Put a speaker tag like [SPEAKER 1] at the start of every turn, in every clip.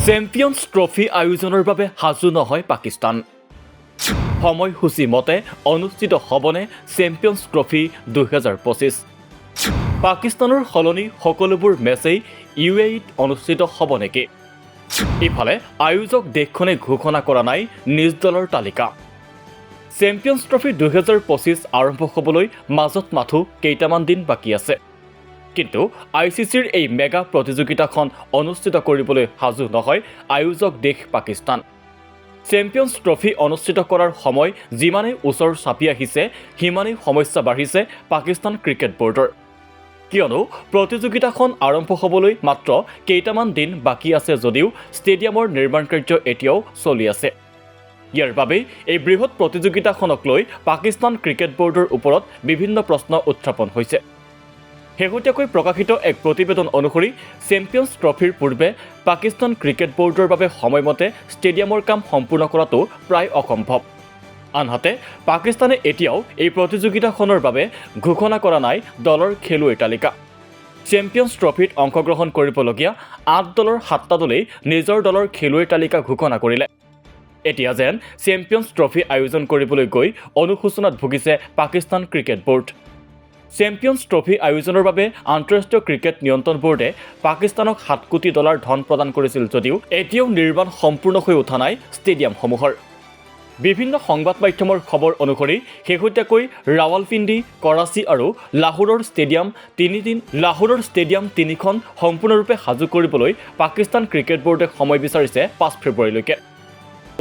[SPEAKER 1] Champions trophy আয়োজনৰ বাবে সাজু নহয় পাকিস্তান। সময়সূচী মতে অনুষ্ঠিত হ'বনে চেম্পিয়ন্ছ ট্ৰফি 2025? পাকিস্তানৰ সলনি সকলোবোৰ মেচেই UAEত অনুষ্ঠিত হ'ব নেকি? ইফালে আয়োজক দেশখনে ঘোষণা কৰা নাই নিজ দলৰ তালিকা। চেম্পিয়ন্ছ ট্ৰফি 2025 আৰম্ভ হ'বলৈ মাজত মাথো কেইটামান দিন বাকী আছে। কিন্তু ICCৰ এই মেগা প্ৰতিযোগিতাখন অনুষ্ঠিত কৰিবলৈ সাজু নহয় আয়োজক দেশ পাকিস্তান। চেম্পিয়ন্ছ ট্ৰফি অনুষ্ঠিত কৰাৰ সময় যিমানেই ওচৰ চাপি আহিছে সিমানেই সমস্যা বাঢ়িছে পাকিস্তান ক্ৰিকেট বৰ্ডৰ। কিয়নো প্ৰতিযোগিতাখন আৰম্ভ হ'বলৈ মাত্ৰ কেইটামান দিন বাকী আছে যদিও ষ্টেডিয়ামৰ নিৰ্মাণ কাৰ্য এতিয়াও চলি আছে। ইয়াৰ বাবেই এই বৃহৎ প্ৰতিযোগিতাখনক লৈ পাকিস্তান ক্ৰিকেট বৰ্ডৰ ওপৰত বিভিন্ন প্ৰশ্ন উত্থাপন হৈছে। শেহতীয়াকৈ প্ৰকাশিত এক প্ৰতিবেদন অনুসৰি চেম্পিয়ন্ছ ট্ৰফিৰ পূৰ্বে পাকিস্তান ক্ৰিকেট বৰ্ডৰ বাবে সময়মতে ষ্টেডিয়ামৰ কাম সম্পূৰ্ণ কৰাটো প্ৰায় অসম্ভৱ। আনহাতে পাকিস্তানে এতিয়াও এই প্ৰতিযোগিতাখনৰ বাবে ঘোষণা কৰা নাই দলৰ খেলুৱৈৰ তালিকা। চেম্পিয়ন্ছ ট্ৰফিত অংশগ্ৰহণ কৰিবলগীয়া 8 দলৰ 7টা দলেই নিজৰ দলৰ খেলুৱৈৰ তালিকা ঘোষণা কৰিলে। এতিয়া যেন চেম্পিয়ন্ছ ট্ৰফি আয়োজন কৰিবলৈ গৈ অনুশোচনাত ভুগিছে Pakistan cricket board. Champions trophy আয়োজনৰ বাবে আন্তঃৰাষ্ট্ৰীয় ক্ৰিকেট নিয়ন্ত্ৰণ বৰ্ডে পাকিস্তানক $7 কোটি ধন প্ৰদান কৰিছিল যদিও এতিয়াও নিৰ্মাণ সম্পূৰ্ণ হৈ উঠা নাই ষ্টেডিয়ামসমূহৰ। বিভিন্ন সংবাদ মাধ্যমৰ খবৰ অনুসৰি শেহতীয়াকৈ ৰাৱালপিণ্ডি, কৰাচী আৰু লাহোৰৰ ষ্টেডিয়াম তিনিখন সম্পূৰ্ণৰূপে সাজু কৰিবলৈ পাকিস্তান ক্ৰিকেট বৰ্ডে সময় বিচাৰিছে 5 ফেব্ৰুৱাৰীলৈকে।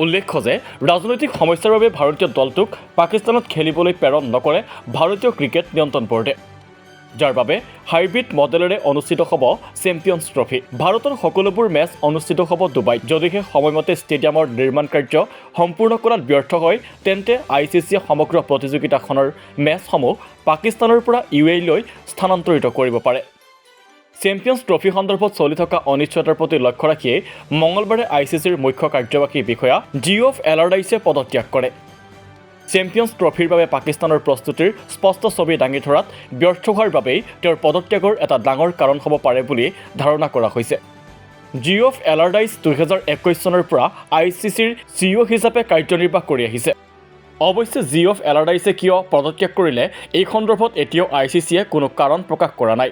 [SPEAKER 1] উল্লেখ্য যে ৰাজনৈতিক সমস্যাৰ বাবে ভাৰতীয় দলটোক পাকিস্তানত খেলিবলৈ প্ৰেৰণ নকৰে ভাৰতীয় ক্ৰিকেট নিয়ন্ত্ৰণ বৰ্ডে, যাৰ বাবে হাইব্ৰিড মডেলেৰে অনুষ্ঠিত হ'ব চেম্পিয়ন্ছ ট্ৰফি। ভাৰতৰ সকলোবোৰ মেচ অনুষ্ঠিত হ'ব ডুবাইত। যদিহে সময়মতে ষ্টেডিয়ামৰ নিৰ্মাণ কাৰ্য সম্পূৰ্ণ কৰাত ব্যৰ্থ হয় তেন্তে ICCয়ে সমগ্ৰ প্ৰতিযোগিতাখনৰ মেচসমূহ পাকিস্তানৰ পৰা UAE-লৈ স্থানান্তৰিত কৰিব পাৰে। চেম্পিয়ন্ছ ট্ৰফি সন্দৰ্ভত চলি থকা অনিশ্চয়তাৰ প্ৰতি লক্ষ্য ৰাখিয়ে মঙলবাৰে ICCৰ মুখ্য কাৰ্যবাহী বিষয়া জিঅফ এলাৰডাইছে পদত্যাগ কৰে। চেম্পিয়ন্ছ ট্ৰফিৰ বাবে পাকিস্তানৰ প্ৰস্তুতিৰ স্পষ্ট ছবি দাঙি ধৰাত ব্যৰ্থ হোৱাৰ বাবেই তেওঁৰ পদত্যাগৰ এটা ডাঙৰ কাৰণ হ'ব পাৰে বুলি ধাৰণা কৰা হৈছে। জিঅফ এলাৰডাইছ 2021 চনৰ পৰা ICCৰ CEO হিচাপে কাৰ্যনিৰ্বাহ কৰি আহিছে। অৱশ্যে জিঅফ এলাৰডাইছে কিয় পদত্যাগ কৰিলে এই সন্দৰ্ভত এতিয়াও ICCয়ে কোনো কাৰণ প্ৰকাশ কৰা নাই।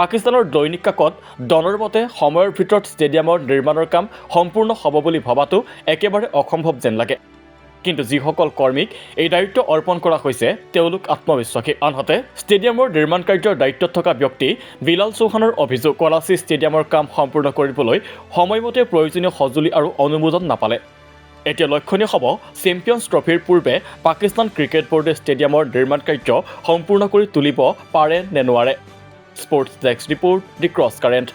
[SPEAKER 1] পাকিস্তানৰ দৈনিক কাকত ডনৰ মতে সময়ৰ ভিতৰত ষ্টেডিয়ামৰ নিৰ্মাণৰ কাম সম্পূৰ্ণ হ'ব বুলি ভবাটো একেবাৰে অসম্ভৱ যেন লাগে। কিন্তু যিসকল কৰ্মীক এই দায়িত্ব অৰ্পণ কৰা হৈছে তেওঁলোক আত্মবিশ্বাসী। আনহাতে ষ্টেডিয়ামৰ নিৰ্মাণ কাৰ্যৰ দায়িত্বত থকা ব্যক্তি বিলাল চৌহানৰ অভিযোগ, কৰাচী ষ্টেডিয়ামৰ কাম সম্পূৰ্ণ কৰিবলৈ সময়মতে প্ৰয়োজনীয় সঁজুলি আৰু অনুমোদন নাপালে। এতিয়া লক্ষণীয় হ'ব চেম্পিয়ন্ছ ট্ৰফিৰ পূৰ্বে পাকিস্তান ক্ৰিকেট বৰ্ডে ষ্টেডিয়ামৰ নিৰ্মাণ কাৰ্য সম্পূৰ্ণ কৰি তুলিব পাৰে নে নোৱাৰে। স্পৰ্টছ ডেস্ক ৰিপৰ্ট, দি ক্ৰছ কাৰেণ্ট।